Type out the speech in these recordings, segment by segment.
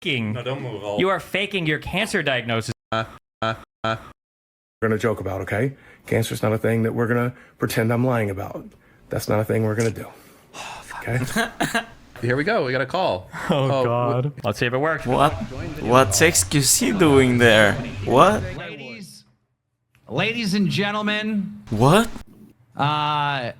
faking. No, don't move. You are faking your cancer diagnosis. We're gonna joke about, okay? Cancer's not a thing that we're gonna pretend I'm lying about. That's not a thing we're gonna do. Okay? Here we go. We got a call. Oh God. Let's see if it works. What's XQC doing there? What? Ladies and gentlemen, What? a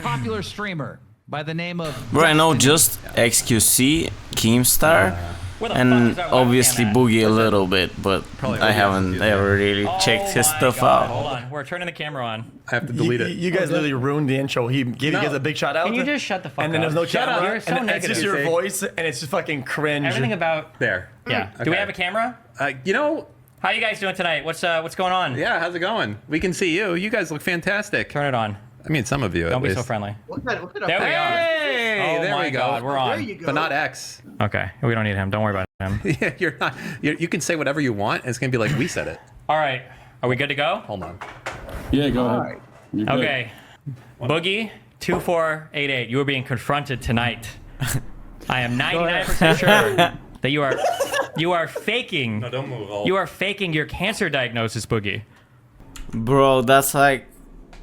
popular streamer by the name of Bro, I know just XQC, Keemstar, and obviously Boogie a little bit, but I haven't ever really checked his stuff out. Hold on, we're turning the camera on. I have to delete it. You guys literally ruined the intro. He gave you guys a big shout out. Can you just shut the fuck up? And then there's no chat. You're so and negative. it's just your voice, and it's just fucking cringe. Everything about There. yeah. Okay. Do we have a camera? You know, How you guys doing tonight? What's going on? yeah, how's it going? We can see you. You guys look fantastic. Turn it on. I mean, some of you Don't at be least. so friendly. There There we are. Hey, Oh there my we go. God, we're on. you go. But not X. Okay, we don't need him. Don't worry about him. Yeah, you're not. You can say whatever you want. And it's gonna be like we said it. All right, are we good to go? Hold on. Yeah, go ahead. You're good. Okay. Boogie 2488, you are being confronted tonight. I am 99% sure that you are faking. No, don't move. You are faking your cancer diagnosis, Boogie. Bro, that's like,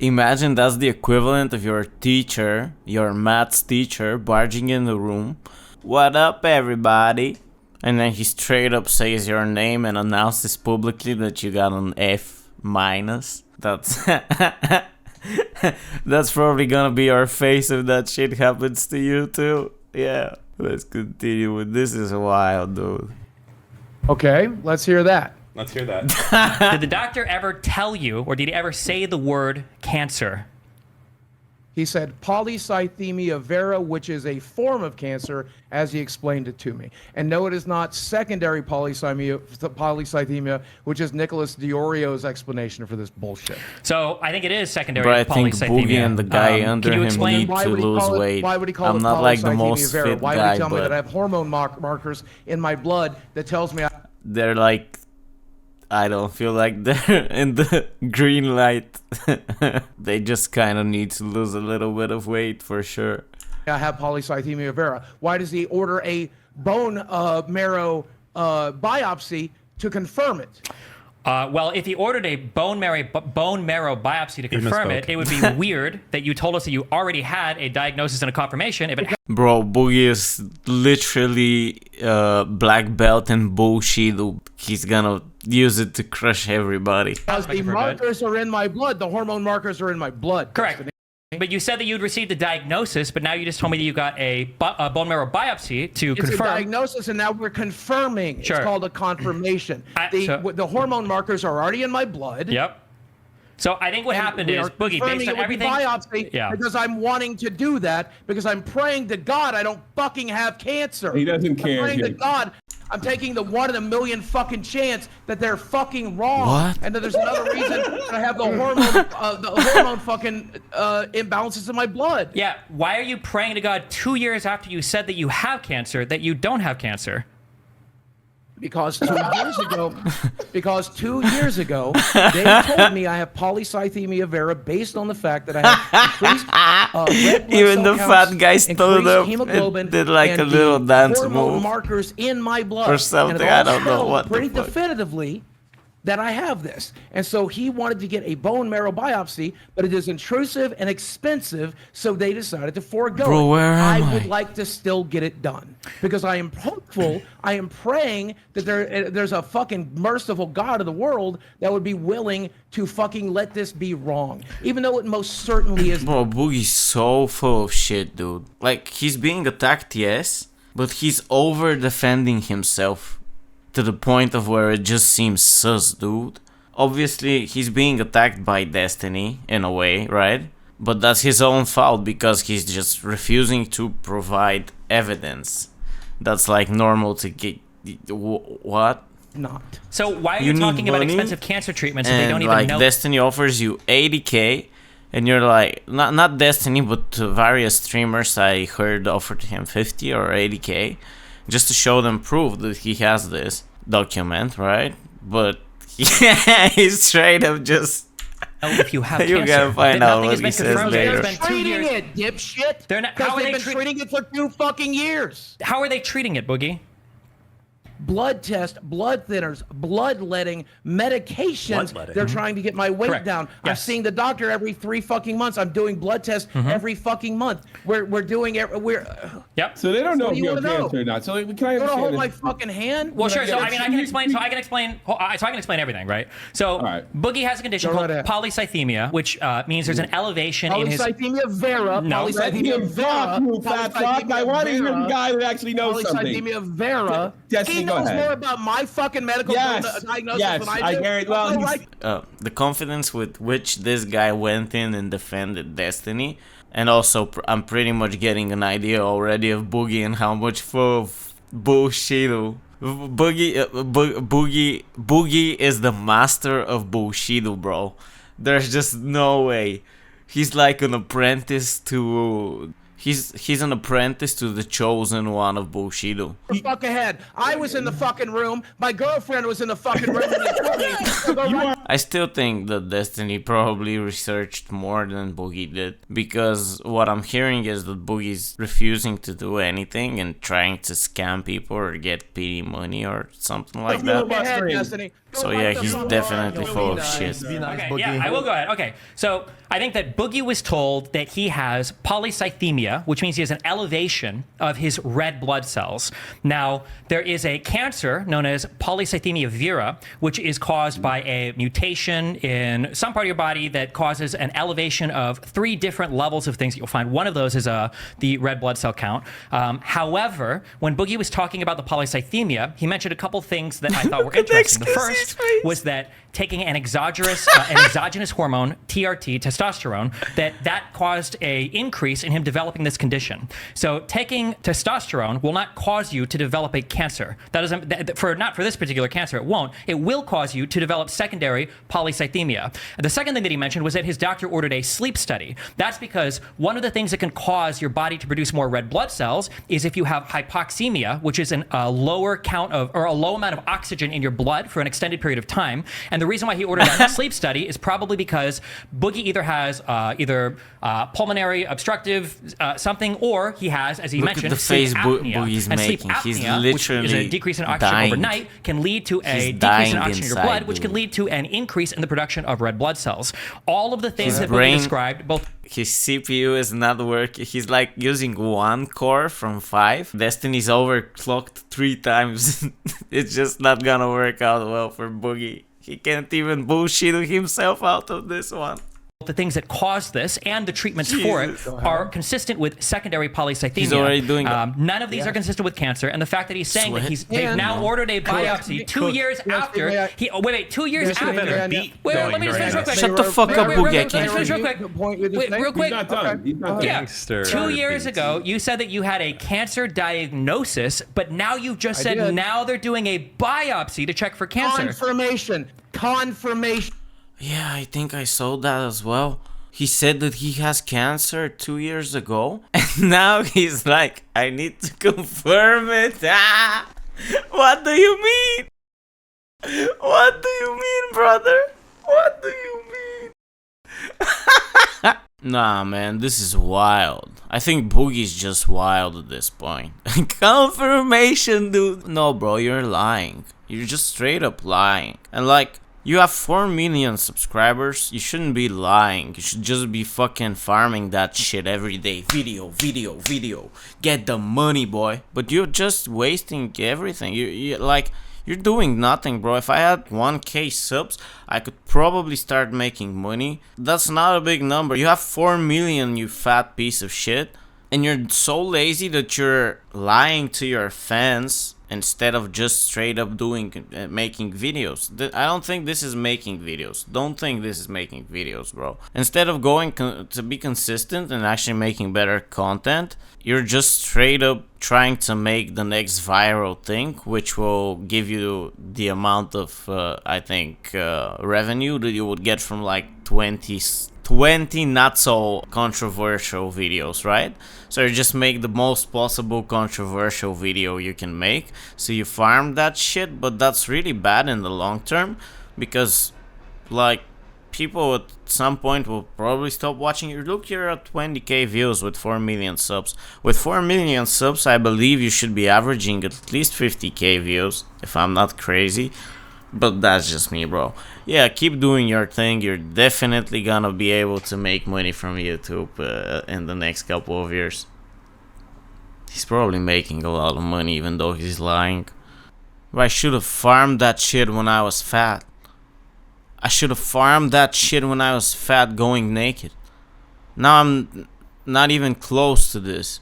imagine that's the equivalent of your teacher, your maths teacher, barging in the room. What up, everybody? And then he straight up says your name and announces publicly that you got an F minus. That's that's probably gonna be our face if that shit happens to you too. Yeah, let's continue with this. Is wild, dude. Okay, let's hear that. Let's hear that. Did the doctor ever tell you, or did he ever say the word cancer? He said polycythemia vera, which is a form of cancer, as he explained it to me. And no, it is not secondary polycythemia, which is Nicholas Diorio's explanation for this bullshit. So I think it is secondary But I think polycythemia. Boogie and the guy under can you him explain need Why to would he lose call weight. it? Why would he call I'm it not like the polycythemia most vera? fit Why would guy, he tell me that I but have hormone markers in my blood that tells me they're like, I don't feel like they're in the green light. They just kind of need to lose a little bit of weight for sure. I have polycythemia vera? Why does he order a bone marrow biopsy to confirm it? Well, if he ordered a bone marrow biopsy to confirm it, it would be weird that you told us that you already had a diagnosis and a confirmation. If it Bro, Boogie is literally black belt and bullshit. He's gonna use it to crush everybody. Because the markers are in my blood. The hormone markers are in my blood. correct. But you said that you'd received a diagnosis, but now you just told me that you got a bone marrow biopsy to It's confirm. a diagnosis, and now we're confirming. Sure. It's called a confirmation. The hormone markers are already in my blood. Yep. So I think what happened We is, are Boogie, confirming based it on with everything. biopsy Yeah. because I'm wanting to do that because I'm praying to God I don't fucking have cancer. He doesn't I'm care. praying to God. I'm taking the 1 in a million fucking chance that they're fucking wrong, What? and that there's another reason that I have the hormone fucking imbalances in my blood. Yeah. Why are you praying to God 2 years after you said that you have cancer that you don't have cancer? Because 2 years ago, they told me I have polycythemia vera based on the fact that I have increased red blood Even cell the counts, fat guy stood increased up hemoglobin, and did like and a little the dance hormone move markers in my blood or something. And it all I don't know showed what the pretty fuck. definitively that I have this. And so he wanted to get a bone marrow biopsy, but it is intrusive and expensive, so they decided to forego Bro, it. where am I would I? like to still get it done because I am hopeful, I am praying that there's a fucking merciful God of the world that would be willing to fucking let this be wrong, even though it most certainly is. Bro, Boogie's so full of shit, dude. Like, he's being attacked, yes, but he's over defending himself to the point of where it just seems sus, dude. Obviously, he's being attacked by Destiny, in a way, right? But that's his own fault because he's just refusing to provide evidence. That's like normal to get... What? Not. So why are You you, need talking about money? expensive cancer treatments if they And don't even like know? Destiny offers you 80k, and you're like, not Destiny, but various streamers I heard offered him 50 or 80k, just to show them proof that he has this document, right? But he's straight up just... if you have You cancer. gotta find That out nothing what has he been says confirmed yet. later. It's been 2 Treating years. it, dipshit. They're not- Because how are they've they been treating it for 2 fucking years. How are they treating it, Boogie? blood test, blood thinners, bloodletting, medications. Bloodletting. They're trying to get my weight Correct. down. I'm Yes. seeing the doctor every 3 fucking months. I'm doing blood tests every fucking month. We're doing we're Yep. So they don't know What if do you you have wanna know? cancer or not. So can I you gonna understand hold this? my fucking hand. Well, sure. So Yeah, I mean, I can explain. So I can explain everything, right? So right. Boogie has a condition Go called right ahead. polycythemia, which means there's an elevation in his. Polycythemia vera. No. Polycythemia vera. You fat fuck. I want to hear a guy who actually knows something. Polycythemia vera. Destiny, He go knows ahead. more about my fucking medical Yes. diagnosis Yes, than I do. I hear it. Well, Also, he's- right- The confidence with which this guy went in and defended Destiny, and also I'm pretty much getting an idea already of Boogie and how much full of bullshit. Boogie is the master of bullshit, bro. There's just no way. He's like an apprentice to. He's an apprentice to the chosen one of Bushido. the fuck ahead. I was in the fucking room. My girlfriend was in the fucking room. And they told me to go right I still think that Destiny probably researched more than Boogie did, because what I'm hearing is that Boogie's refusing to do anything and trying to scam people or get pity money or something like that. ahead, Destiny. Go So right yeah, the he's fuck definitely ahead. full of shit. Be nice, Okay, Boogie. yeah, I will go ahead. Okay, so I think that Boogie was told that he has polycythemia, which means he has an elevation of his red blood cells. Now, there is a cancer known as polycythemia vera, which is caused by a mutation in some part of your body that causes an elevation of 3 different levels of things that you'll find. One of those is the red blood cell count. However, when Boogie was talking about the polycythemia, he mentioned a couple things that I thought were interesting. The first was that taking an exogenous hormone, TRT, testosterone, that caused a increase in him developing this condition. So taking testosterone will not cause you to develop a cancer. That doesn't, not for this particular cancer, it won't. It will cause you to develop secondary polycythemia. The second thing that he mentioned was that his doctor ordered a sleep study. That's because one of the things that can cause your body to produce more red blood cells is if you have hypoxemia, which is a lower count of, or a low amount of oxygen in your blood for an extended period of time. And the reason why he ordered that sleep study is probably because Boogie either has pulmonary obstructive something, or he has, as he Look mentioned, at the sleep face apnea. Boogie's And sleep making. He's apnea, which is a literally decrease in oxygen dying. overnight, can lead to a He's decrease in dying oxygen in your inside, blood, which can dude. lead to an increase in the production of red blood cells. All of the things His that brain- Boogie described, both His CPU is not working. He's like using 1 core from 5. Destiny's overclocked 3 times. It's just not gonna work out well for Boogie. He can't even bullshit himself out of this one. the things that cause this and the treatments for it are consistent with secondary polycythemia. He's already doing none of these are consistent with cancer, and the fact that he's saying that they've And- now ordered a biopsy 2 years after. Wait, 2 years Yes, after. yeah, beat Wait, going let me just finish real during quick. Shut the fuck up, Wait, Boogie. I let me can't finish hear real you. quick. Wait, real quick. He's not done. He's not done. Yeah, Gangster 2 years beats. ago, you said that you had a cancer diagnosis, but now you've just said did. now they're doing a biopsy to check for cancer. Confirmation. Yeah, I think I saw that as well. He said that he has cancer 2 years ago, and now he's like, I need to confirm it. Ah! What do you mean? What do you mean, brother? What do you mean? Nah, man, this is wild. I think Boogie's just wild at this point. Confirmation, dude. No, bro, you're lying. You're just straight up lying. And like, you have 4 million subscribers. You shouldn't be lying. You should just be fucking farming that shit every day. Video. Get the money, boy. But you're just wasting everything. You're doing nothing, bro. If I had 1K subs, I could probably start making money. That's not a big number. You have 4 million, you fat piece of shit. And you're so lazy that you're lying to your fans instead of just straight up making videos. I don't think this is making videos. Don't think this is making videos, bro. Instead of going to be consistent and actually making better content, you're just straight up trying to make the next viral thing, which will give you the amount of, I think, revenue that you would get from like 20 not so controversial videos, right? So you just make the most possible controversial video you can make. So you farm that shit, but that's really bad in the long term, because like people at some point will probably stop watching you. Look, you're at 20k views with 4 million subs. With 4 million subs, I believe you should be averaging at least 50k views, if I'm not crazy. But that's just me, bro. Yeah, keep doing your thing. You're definitely gonna be able to make money from YouTube in the next couple of years. He's probably making a lot of money, even though he's lying. But I should have farmed that shit when I was fat. I should have farmed that shit when I was fat, going naked. Now I'm not even close to this.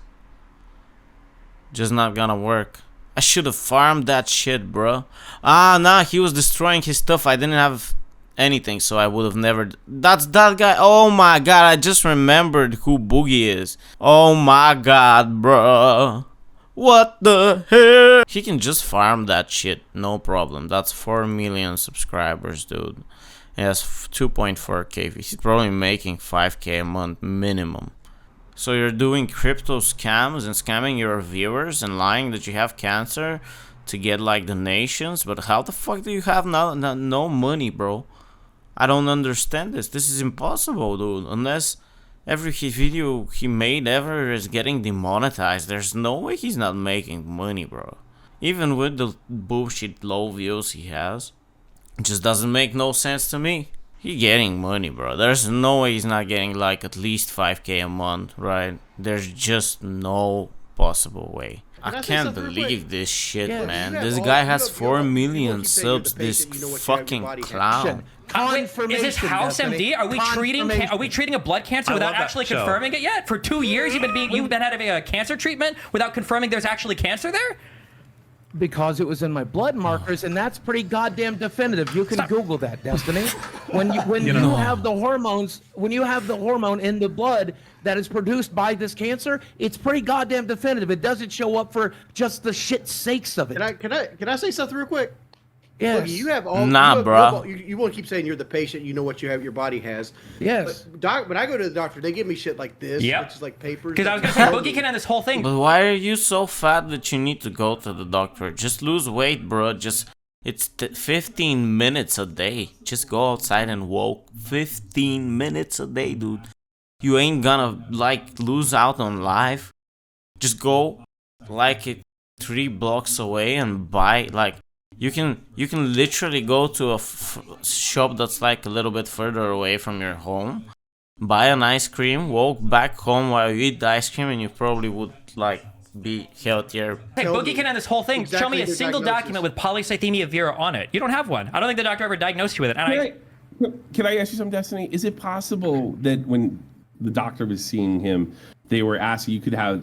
Just not gonna work. I should have farmed that shit, bro. Nah, he was destroying his stuff. I didn't have anything, so I would have never... That's that guy. Oh my god, I just remembered who Boogie is. Oh my god, bro. What the hell? He can just farm that shit, no problem. That's 4 million subscribers, dude. He has 2.4k. He's probably making 5k a month minimum. So you're doing crypto scams and scamming your viewers and lying that you have cancer to get like donations, but how the fuck do you have no money, bro? I don't understand this. This is impossible, dude. Unless every video he made ever is getting demonetized, there's no way he's not making money, bro. Even with the bullshit low views he has, it just doesn't make no sense to me. He's getting money, bro. There's no way he's not getting like at least 5k a month, right? There's just no possible way. I can't believe this shit, man. This guy has 4 million subs. This fucking clown. Wait, is this House MD? Are we treating a blood cancer without actually confirming it yet? For 2 years you've been having a cancer treatment without confirming there's actually cancer there? Because it was in my blood markers, and that's pretty goddamn definitive. You can Google that, Destiny. When you have the hormones, when you have the hormone in the blood that is produced by this cancer, it's pretty goddamn definitive. It doesn't show up for just the shit sakes of it. Can I say something real quick? Yes. Look, you have all. Nah, bro. You want to keep saying you're the patient. You know what you have. Your body has. Yes. But when I go to the doctor, they give me shit like this, Yep. which is like papers. Because I was gonna say Boogie can end this whole thing. But why are you so fat that you need to go to the doctor? Just lose weight, bro. It's 15 minutes a day. Just go outside and walk 15 minutes a day, dude. You ain't gonna like lose out on life. Just go like 3 blocks away and buy like. You can literally go to a shop that's like a little bit further away from your home, buy an ice cream, walk back home while you eat the ice cream, and you probably would like be healthier. Hey, Boogie can end this whole thing. Show me a single document with polycythemia vera on it. You don't have one. I don't think the doctor ever diagnosed you with it. Can I ask you something, Destiny? Is it possible that when the doctor was seeing him, they were asking you could have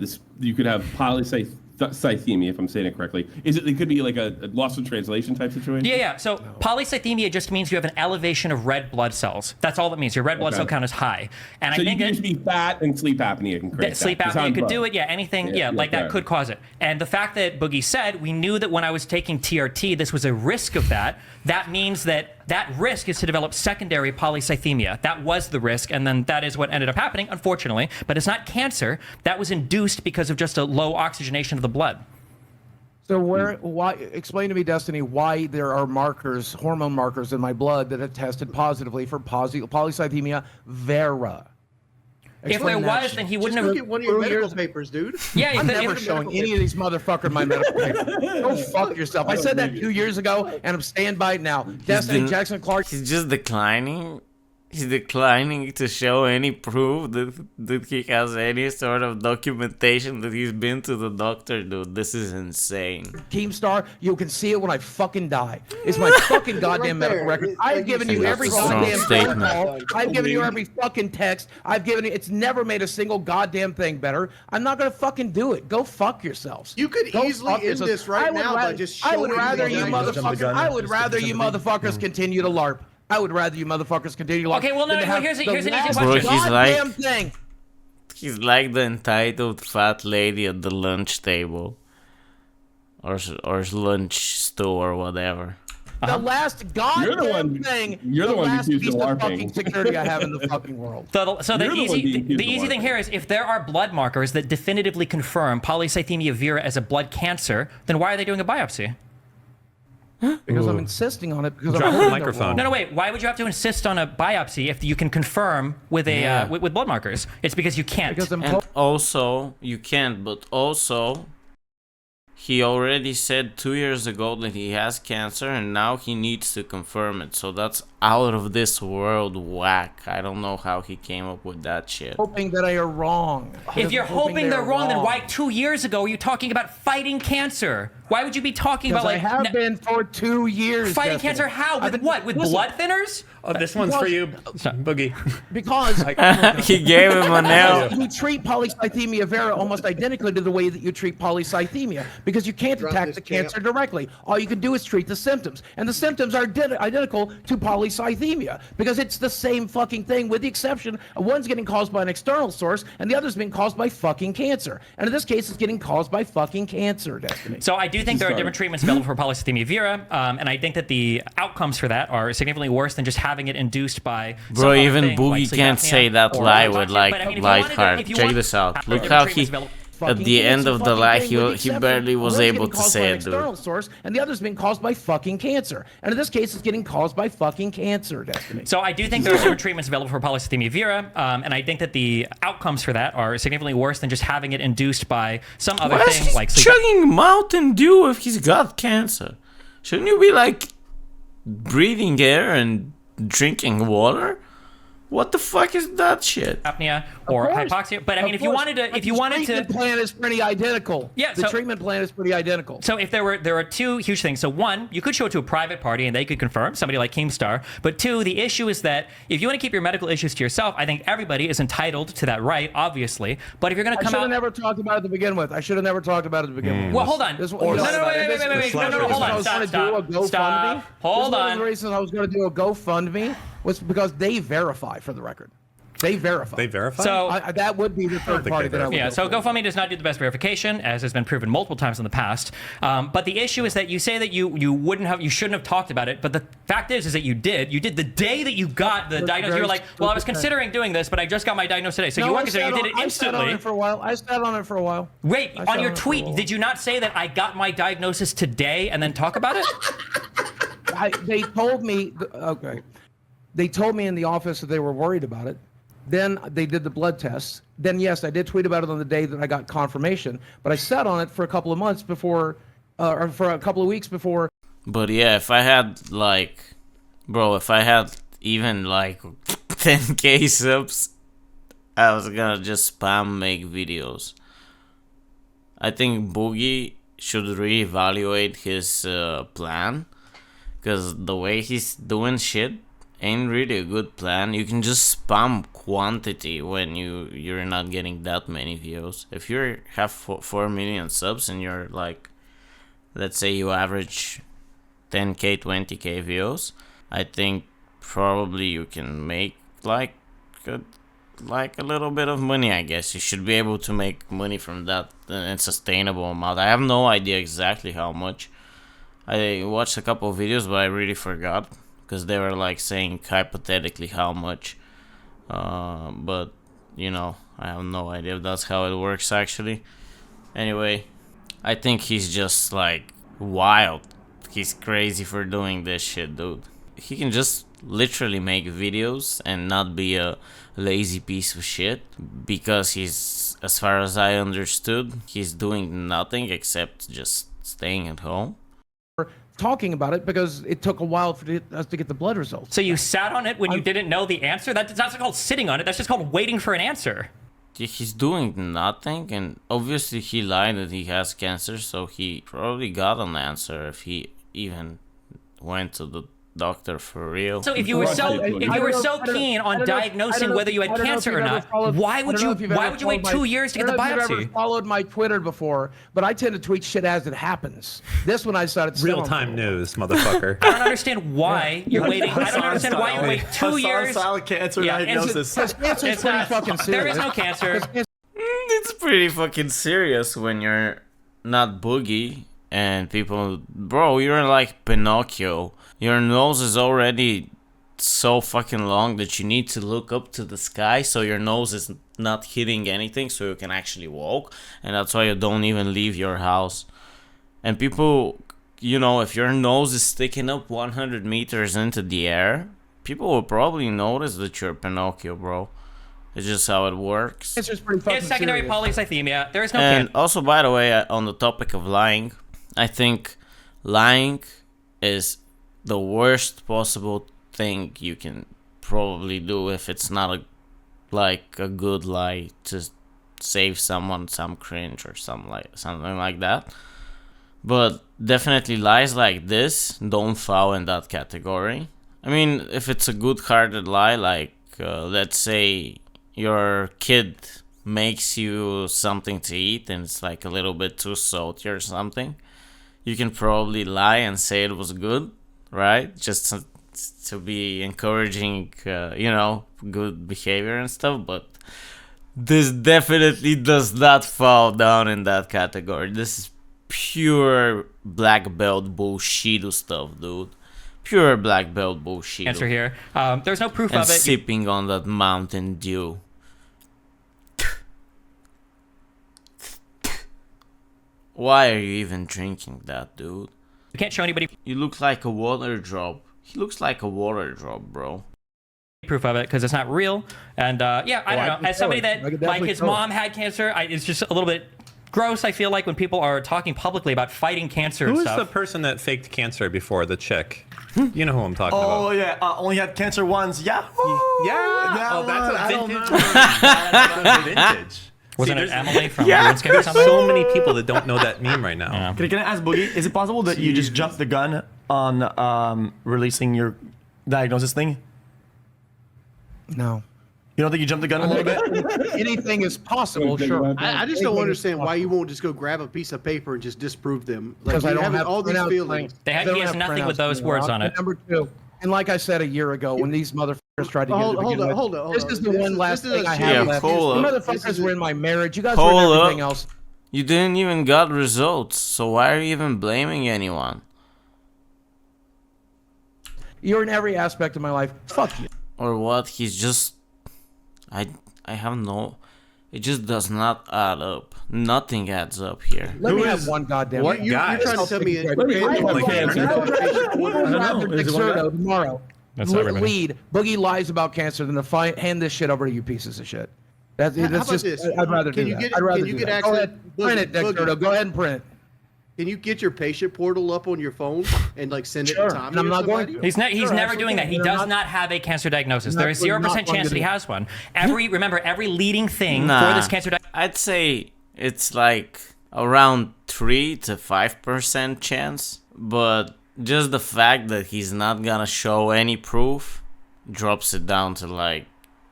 polycythemia, if I'm saying it correctly. It could be like a loss of translation type situation? Yeah. So polycythemia just means you have an elevation of red blood cells. That's all it means. Your red blood cell count is high. And so I think you can just be fat and sleep apnea can create sleep apnea could do it. Yeah, anything. Yeah, like that could cause it. And the fact that Boogie said, we knew that when I was taking TRT, this was a risk of that. That means that risk is to develop secondary polycythemia. That was the risk, and then that is what ended up happening, unfortunately. But it's not cancer. That was induced because of just a low oxygenation of the blood. So why? Explain to me, Destiny, why there are markers, hormone markers in my blood that have tested positively for polycythemia vera. If there was, then he wouldn't have. Look at one of your medical papers, dude. Yeah, I'm never showing any of these motherfuckers my medical papers. Go fuck yourself. I said that 2 years ago, and I'm staying by it now. Destiny Jackson Clark. He's just declining. He's declining to show any proof that he has any sort of documentation that he's been to the doctor, dude. This is insane. Keemstar, you can see it when I fucking die. It's my fucking goddamn medical record. I've given you every goddamn phone call. I've given you every fucking text. I've given you. It's never made a single goddamn thing better. I'm not gonna fucking do it. Go fuck yourselves. You could easily end this right now by just showing. I would rather you motherfuckers continue to LARP. I would rather you motherfuckers continue to LARP. Okay, well, no, here's an easy question. Bro, thing. He's like the entitled fat lady at the lunch table. Or lunch store or whatever. The last goddamn thing. You're the one who's used to LARPing. Fucking security I have in the fucking world. So the easy thing here is if there are blood markers that definitively confirm polycythemia vera as a blood cancer, then why are they doing a biopsy? Because I'm insisting on it. Because Drop I'm the holding microphone. it No, wait. Why would you have to insist on a biopsy if you can confirm with a with blood markers? It's because you can't. Because I'm And also, you can't, but also, he already said 2 years ago that he has cancer, and now he needs to confirm it. So that's out of this world whack. I don't know how he came up with that shit. hoping that I are wrong. If you're hoping they're wrong, then why 2 years ago were you talking about fighting cancer? Why would you be talking about Because I have been for 2 years. fighting Destiny. cancer? How? I've With been- what? With listen, blood thinners? Oh, this one's for you, Boogie. Because He gave him an L. you treat polycythemia vera almost identically to the way that you treat polycythemia, because you can't attack this the champ. cancer directly. All you can do is treat the symptoms, and the symptoms are identical to polycythemia because it's the same fucking thing, with the exception of one's getting caused by an external source and the other's being caused by fucking cancer. And in this case, it's getting caused by fucking cancer, Destiny. So I do think there are different treatments available for polycythemia vera, and I think that the outcomes for that are significantly worse than just having it induced by. Bro, some other even thing Boogie like sleep can't apnea say that or lie hypoxia. with like But I mean, if you light wanted to- heart. if you Check want- this out. there are Look different how treatments he, available. at the end of the lie, he barely was able to say it, External dude. source, and the other's being caused by fucking cancer. And in this case, it's getting caused by fucking cancer, Destiny. So I do think there are different treatments available for polycythemia vera, and I think that the outcomes for that are significantly worse than just having it induced by some other Why is thing he like sleep. chugging Mountain Dew if he's got cancer? Shouldn't you be like breathing air and drinking water? What the fuck is that shit? Apnea or course. hypoxia. But I mean, Of if you course. wanted to, But if you the wanted treatment to, plan is pretty identical. Yeah, the so- treatment plan is pretty identical. so if there are two huge things. So one, you could show it to a private party and they could confirm, somebody like Keemstar. But two, the issue is that if you want to keep your medical issues to yourself, I think everybody is entitled to that right, obviously. But if you're going to I come should have out, never talked about it to begin with. I should have never talked about it to begin with. well, hold on. This- No, you no, know, no, wait, this- no, no, hold I on. was Stop, gonna do a stop, GoFundMe. stop. Hold One of on. the reasons I was going to do a GoFundMe was because they verify, for the record. They verify. They verify? So that would be the third think party they that I would yeah, go so for. GoFundMe does not do the best verification, as has been proven multiple times in the past. But the issue is that you say that you shouldn't have talked about it, but the fact is that you did. You did the day that you got the diagnosis. You were like, well, I was considering doing this, but I just got my diagnosis today. So No, you I weren't considering. You sat did it on- I sat on instantly. it for a while. I sat on it for a while. Wait, I on sat your on it for a tweet, while. did you not say that I got my diagnosis today and then talk about it? They told me, okay. They told me in the office that they were worried about it. Then they did the blood tests. Then, yes, I did tweet about it on the day that I got confirmation. But I sat on it for a couple of months before, or for a couple of weeks before. But yeah, if I had like, bro, if I had even like 10k subs, I was gonna just spam make videos. I think Boogie should reevaluate his plan, because the way he's doing shit ain't really a good plan. You can just spam quantity when you're not getting that many views. If you have 4 million subs and you're like, let's say you average 10k 20k views, I think probably you can make like a little bit of money. I guess you should be able to make money from that in sustainable amount. I have no idea exactly how much. I watched a couple of videos, but I really forgot, because they were like saying hypothetically how much, but you know, I have no idea if that's how it works actually. Anyway, I think he's just like wild. He's crazy for doing this shit, dude. He can just literally make videos and not be a lazy piece of shit, because he's, as far as I understood, he's doing nothing except just staying at home. Talking about it because it took a while for us to get the blood results. So you sat on it when you didn't know the answer? That's not called sitting on it. That's just called waiting for an answer. He's doing nothing, and obviously he lied that he has cancer, so he probably got an answer if he even went to the doctor for real. So if you were so keen on diagnosing whether you had cancer or not, why would you wait 2 years to get the I don't know if you've biopsy? ever followed my Twitter before, but I tend to tweet shit as it happens. This one I decided to sit on Real-time for. news, motherfucker. I don't understand why you're waiting. I don't understand why you wait 2 years. Silent cancer Yeah, diagnosis. Because cancer is It's pretty not. fucking serious. There is no cancer. It's pretty fucking serious when you're not Boogie and people, bro, you're like Pinocchio. Your nose is already so fucking long that you need to look up to the sky so your nose is not hitting anything so you can actually walk, and that's why you don't even leave your house. And people you know, if your nose is sticking up 100 meters into the air, people will probably notice that you're Pinocchio, bro. It's just how it works. It's just pretty fucking It's secondary serious. polycythemia. There is no And cancer. also, by the way, on the topic of lying, I think lying is the worst possible thing you can probably do if it's not a good lie to save someone some cringe or something like that. But definitely lies like this don't fall in that category. I mean, if it's a good-hearted lie, like let's say your kid makes you something to eat and it's like a little bit too salty or something, you can probably lie and say it was good, right? Just to be encouraging, you know, good behavior and stuff. But this definitely does not fall down in that category. This is pure black belt bullshit stuff, dude. Pure black belt bullshit. Cancer here. There's no proof And of it. sipping on that Mountain Dew. Why are you even drinking that, dude? You can't show anybody You look like a water drop. He looks like a water drop, bro. proof of it because it's not real. And yeah, I don't know. As somebody that, like, his mom had cancer, it's just a little bit gross, I feel like, when people are talking publicly about fighting cancer and Who is stuff. the person that faked cancer before, the chick? You know who I'm talking Oh about. yeah, only had cancer once. Yeah. Yeah. Oh, that's a I don't vintage. know. That's a vintage. Wasn't it there's- Emily from Yeah. RuneScape or There's something? so many people that don't know that meme right now. Yeah. Can I ask Boogie? Is it possible that you just jumped the gun on releasing your diagnosis thing? No. You don't think you jumped the gun a little bit? Anything is possible, sure. I just don't understand why you won't just go grab a piece of paper and just disprove them. Like, Because I you don't have all these printouts, feelings. He has don't nothing have with those printouts, words Rob. on it. And number two, and like I said a year ago, when these motherfuckers tried to get Hold to on, begin with, hold on. this is the This one is- last this is thing a I serious- have left. hold The up. motherfuckers were in my marriage. You guys Hold were in up. everything else. You didn't even got results, so why are you even blaming anyone? You're in every aspect of my life. Fuck you. Or what? He's just... I have no... It just does not add up. Nothing adds up here. Let Who me have is- one goddamn. what You- guy? You're You're trying to tell me Let it- me- it- I have like one. cancer. I don't know. know. Is it one Exerto guy? tomorrow. That's everybody. Lead. Boogie lies about cancer than to hand this shit over to you pieces of shit. That's How about just. this? I'd rather Can do you that. get- I'd rather can you do get that. Go access- ahead. Print it, Boogie. Exerto. Go ahead and print it. Can you get your patient portal up on your phone and like send it Sure. to Tommy And I'm or not going somebody? to. He's Sure, never doing that. He absolutely. does They're not have a cancer diagnosis. Not- There is we're 0% not going chance to that he do has one. Every leading thing Nah. for this cancer diagnosis. I'd say it's like around 3 to 5% chance, but just the fact that he's not gonna show any proof drops it down to like,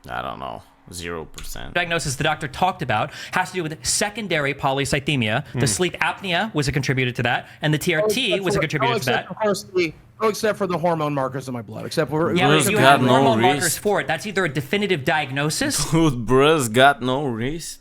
I don't know, 0%. Diagnosis the doctor talked about has to do with secondary polycythemia. The sleep apnea was a contributor to that, and the TRT was a contributor to that. Of course, except for the hormone markers in my blood. Except for Yeah, but Bruce if you got have no hormone wrist. markers for it, that's either a definitive diagnosis, Dude, bruh's got no wrist.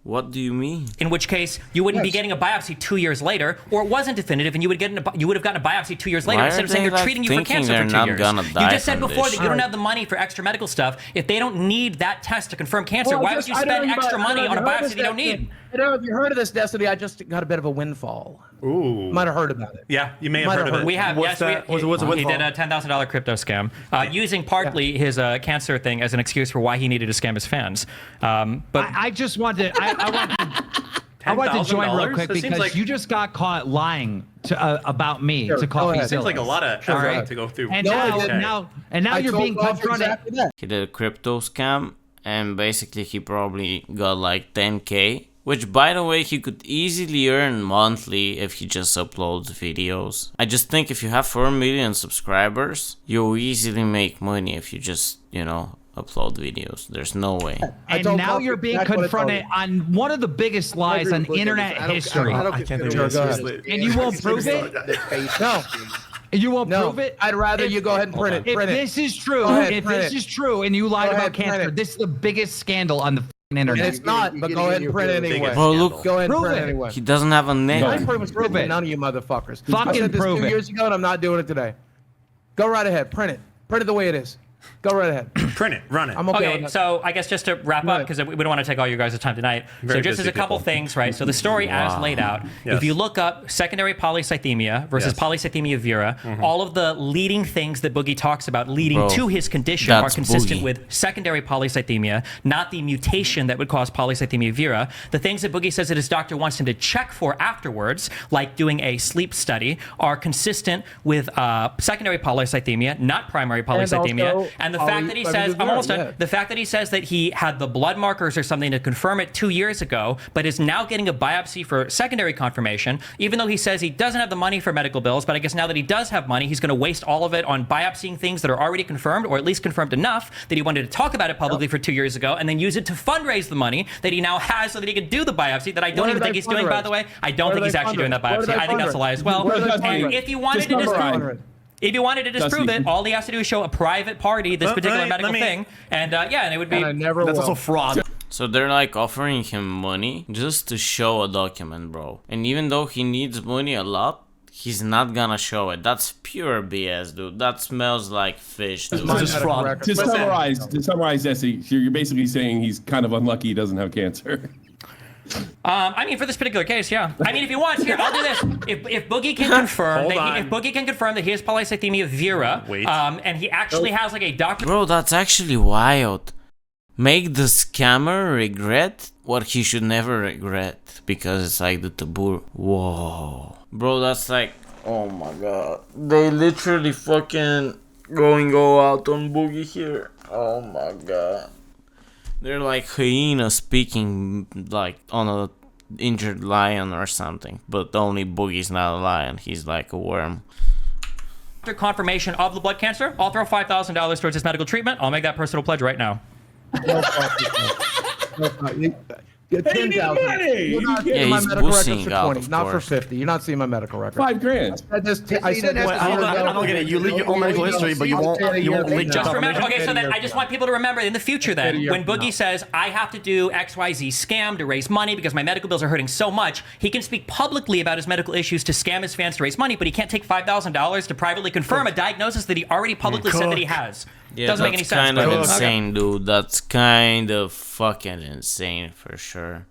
What do you mean? in which case you wouldn't be Yes. getting a biopsy 2 years later, or it wasn't definitive, and you would have gotten a biopsy 2 years later Why instead are of saying they, they're like, treating you for thinking cancer they're for 2 not years. gonna You die just said from before this? that you don't have the money for extra medical stuff. If they don't need that test to confirm cancer, Well, why would you spend extra money on a biopsy they don't need? You know, if you heard of this, Destiny, I just got a bit of a windfall. Ooh. Might have heard about it. Yeah, you may have Might heard have of it. We have, What's yes, that? we, What's a he did windfall? a $10,000 crypto scam, using partly his cancer thing as an excuse for why he needed to scam his fans. But I just wanted to, I want to join real quick That seems because like- you just got caught lying to about me Sure, to go Coffee ahead. Seems like a lot of Sure, effort right. to go through. And No, now, I didn't. now I you're told being Bob confronted. exactly that. He did a crypto scam, and basically he probably got like 10K, which, by the way, he could easily earn monthly if he just uploads videos. I just think if you have 4 million subscribers, you'll easily make money if you just, you know, upload videos. There's no way. I And told now Coffee you're being exactly what I told confronted you. on one of the biggest lies on internet history. I can't think of it Go ahead. seriously. And you won't prove it? No, You won't no. prove it? I'd rather If- you go ahead and print it. If Print it. this is true, Go ahead, if print this it. is true and you lied Go about ahead, print cancer, it. this is the biggest scandal on the And internet. it's not, but go ahead and print it anyway. Bro, look, Go ahead and Prove print it it. anyway. he doesn't have a neck. I pretty much Prove prove it. None of you motherfuckers. Fucking I said this prove 2 it. years ago, and I'm not doing it today. Go right ahead. Print it. Print it the way it is. Go right ahead. Print it, run it. I'm okay, with Okay, that. so I guess just to wrap up, because we don't want to take all you guys' time tonight. Very so just as busy a couple people. things, right? So the story as laid out, Yes. if you look up secondary polycythemia versus Yes. polycythemia vera, all of the leading things that Boogie talks about leading Bro, to his condition are that's consistent Boogie. with secondary polycythemia, not the mutation that would cause polycythemia vera. The things that Boogie says that his doctor wants him to check for afterwards, like doing a sleep study, are consistent with secondary polycythemia, not primary polycythemia. also And the fact that he says, I'm almost done. The fact that he says that he had the blood markers or something to confirm it 2 years ago, but is now getting a biopsy for secondary confirmation, even though he says he doesn't have the money for medical bills, but I guess now that he does have money, he's going to waste all of it on biopsying things that are already confirmed, or at least confirmed enough that he wanted to talk about it publicly for 2 years ago, and then use it to fundraise the money that he now has so that he can do the biopsy that I don't Where even did think they he's doing, by fundraise? the way. I don't Where think did he's they actually doing that fundraise? Where biopsy. did they I think that's a lie as well. Where did they And fundraise? if you wanted Just to summarize. disprove if you wanted to disprove Dusty. it, all he has to do is show a private party this particular let medical me- thing, and yeah, and it would be. And I never That's will. also fraud. So they're like offering him money just to show a document, bro. And even though he needs money a lot, he's not gonna show it. That's pure BS, dude. That smells like fish, dude. It's just fraud. To summarize, Jesse, you're basically saying he's kind of unlucky he doesn't have cancer. I mean, for this particular case, yeah. I mean, if he wants, here, I'll do this. If Boogie can confirm Hold that on. if Boogie can confirm that he has polycythemia vera, Wait. and he actually has like a doctor. Bro, that's actually wild. Make the scammer regret what he should never regret because it's like the taboo. Whoa. Bro, that's like, oh my god. They literally fucking going all out on Boogie here. Oh my god. They're like hyena speaking like on a injured lion or something. But only Boogie's not a lion. He's like a worm. Confirmation of the blood cancer, I'll throw $5,000 towards his medical treatment. I'll make that personal pledge right now. No fucking no. No, you- Hey, you need 10,000. money. You're not Yeah, seeing my he's medical records boosting for out, 20, of not for course. 50. You're not seeing my medical record. $5,000. I said this. Wait, I don't get it. You leak your own medical history, but you won't leak Just your remember, okay, so then Confirmation. I just want people to remember in the future then, Video when Boogie now. says, I have to do XYZ scam to raise money because my medical bills are hurting so much, he can speak publicly about his medical issues to scam his fans to raise money, but he can't take $5,000 to privately confirm a diagnosis that he already publicly said that he has. Yeah, Doesn't make any that's sense. kind of but- insane, dude. That's kind of fucking insane for sure.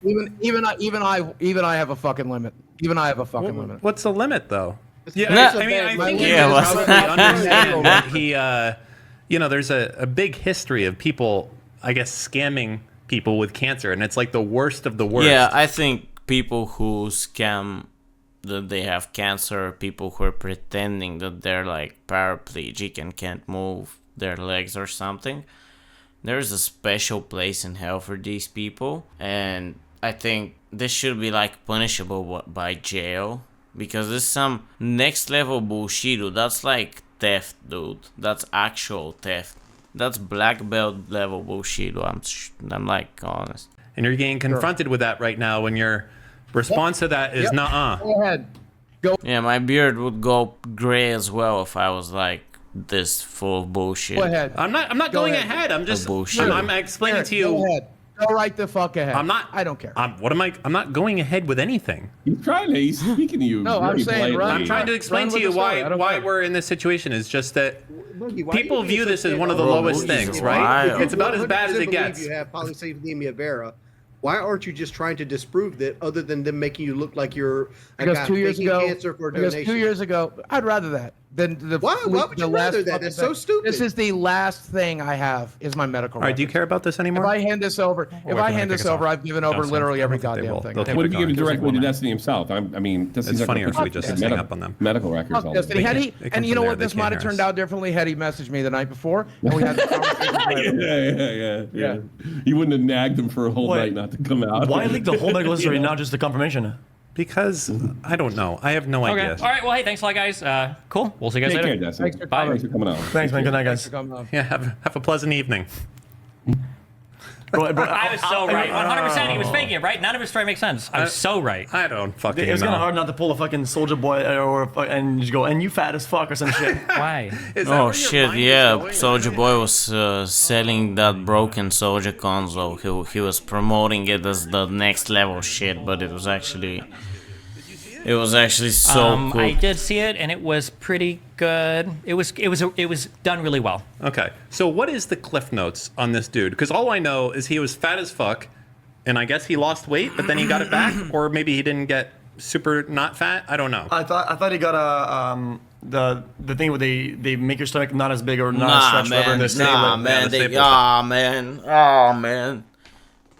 Even I have a fucking limit. Even I have a fucking limit. What's the limit, though? Yeah, Nah. I mean, I think Yeah, you well- probably understand that he, there's a big history of people, I guess, scamming people with cancer, and it's like the worst of the worst. Yeah, I think people who scam that they have cancer, people who are pretending that they're like paraplegic and can't move their legs or something, there's a special place in hell for these people, and I think this should be like punishable by jail because this is some next level bullshit, dude. That's like theft, dude. That's actual theft. That's black belt level bullshit. I'm like honest. And you're getting confronted with that right now when your response to that is nuh-uh. Go ahead. Yeah, my beard would go gray as well if I was like this full of bullshit. Go ahead. I'm not Go going ahead. ahead. I'm just bullshit. I'm explaining to Go you. ahead. Go right the fuck ahead. I'm not. I don't care. I'm not going ahead with anything. He's trying to. He's speaking to you. No, I'm very saying politely. I'm trying to explain Run to with you the story. I why don't care. we're in this situation. Is just that Boogie, why people are you being view so this as one of the Bro, lowest Boogie's things, wild. right? It's about as bad as 100% it believe gets. You have polycythemia vera. Why aren't you just trying to disprove that, other than them making you look like you're a Because guy 2 years faking ago, cancer for a because donation? 2 years ago, I'd rather that than the. Why would the you last rather that? fucking That's so thing. stupid. This is the last thing I have is my medical. All right, do you records. care about this If anymore? I hand this over, if they're I gonna hand kick this us over, off. I've given over Dustin, literally I every don't think they goddamn will. thing. They'll take What if it you give on. it directly to Just Destiny himself? I mean, Destiny's It's not funnier gonna if we put just medical- hang up on them. Medical records. Fuck all Destiny. the Had time. he, They come and you from know there, what? they This can't might have hear turned us. out differently had he messaged me the night before, and we had the conversation. Yeah. You wouldn't have nagged him for a whole Wait. night not to come out. Why leak the whole medical history, not just the confirmation? Because I don't know. I have no Okay. idea. All right. Well, hey, thanks a lot, guys. Cool. We'll see you guys Take later. care, Destiny. Thanks for Bye. Thanks for coming out. Thanks, man. Good night, guys. Yeah, have a pleasant evening. Bro, I was so right. 100%. He was faking it, right? None of his story makes sense. I was so right. I don't fucking It's kind of know. hard not to pull a fucking soldier boy and just go, and you fat as fuck or some shit. Why? Is that Oh where your shit, mind is yeah, going? Soldier Boy was selling that broken Soldier console. He was promoting it as the next level shit, but it was actually It was actually so cool. I did see it, and it was pretty good. It was done really well. Okay, so what is the cliff notes on this dude? Because all I know is he was fat as fuck, and I guess he lost weight, but then he got it back, or maybe he didn't get super not fat. I don't know. I thought he got a the thing where they make your stomach not as big or not Nah, as stretched. man. Man.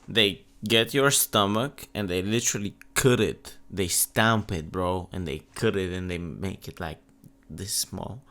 They get your stomach and they literally cut it. They stamp it, bro, and they cut it and they make it like this small.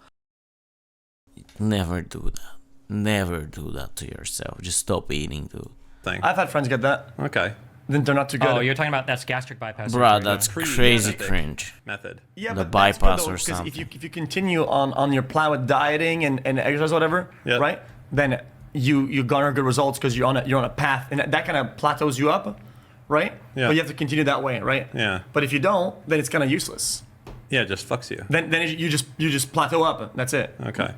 Never do that. Never do that to yourself. Just stop eating, dude. I've had friends get that. Okay. Then they're not too good. Oh, you're talking about that's gastric bypass. Bruh, that's crazy cringe. Method. Yeah, The but that's good bypass though, or 'cause something. If you continue on your plan with dieting and exercise, whatever, Yep. right? Then you garner good results because you're on a path, and that kind of plateaus you up, right? Yeah. But you have to continue that way, right? Yeah. But if you don't, then it's kind of useless. Yeah, it just fucks you. Then you just plateau up. That's it. Okay.